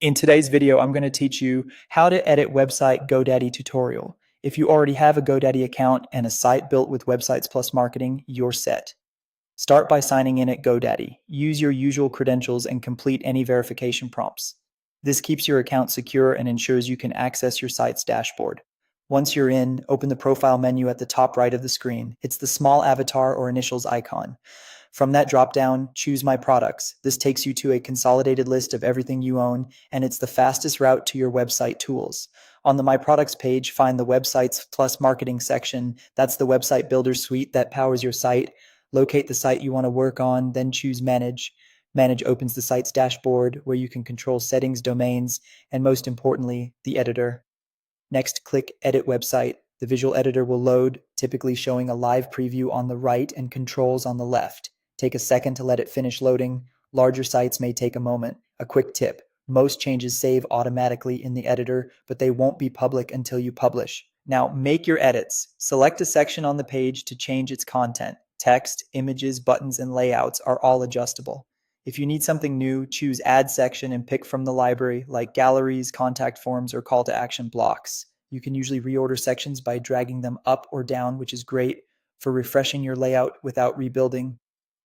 In today's video, I'm going to teach you how to edit website GoDaddy tutorial. If you already have a GoDaddy account and a site built with Websites Plus Marketing, you're set. Start by signing in at GoDaddy. Use your usual credentials and complete any verification prompts. This keeps your account secure and ensures you can access your site's dashboard. Once you're in, open the profile menu at the top right of the screen. It's the small avatar or initials icon. From that dropdown, choose My Products. This takes you to a consolidated list of everything you own, and it's the fastest route to your website tools. On the My Products page, find the Websites Plus Marketing section. That's the website builder suite that powers your site. Locate the site you want to work on, then choose Manage. Manage opens the site's dashboard where you can control settings, domains, and most importantly, the editor. Next, click Edit Website. The visual editor will load, typically showing a live preview on the right and controls on the left. Take a second to let it finish loading. Larger sites may take a moment. A quick tip: most changes save automatically in the editor, but they won't be public until you publish. Now, make your edits. Select a section on the page to change its content. Text, images, buttons, and layouts are all adjustable. If you need something new, choose Add Section and pick from the library like galleries, contact forms, or call to action blocks. You can usually reorder sections by dragging them up or down, which is great for refreshing your layout without rebuilding.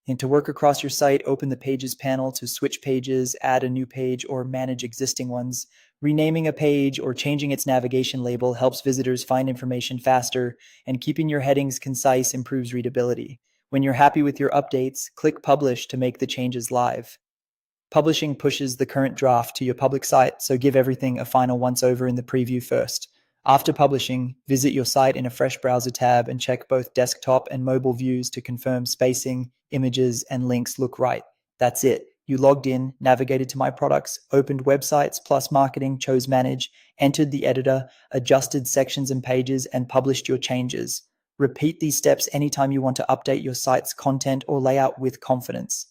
And to work across your site, open the Pages panel to switch pages, add a new page, or manage existing ones. Renaming a page or changing its navigation label helps visitors find information faster, and keeping your headings concise improves readability. When you're happy with your updates, click Publish to make the changes live. Publishing pushes the current draft to your public site, so give everything a final once-over in the preview first. After publishing, visit your site in a fresh browser tab and check both desktop and mobile views to confirm spacing, images, and links look right. That's it. You logged in, navigated to My Products, opened Websites Plus Marketing, chose Manage, entered the editor, adjusted sections and pages, and published your changes. Repeat these steps anytime you want to update your site's content or layout with confidence.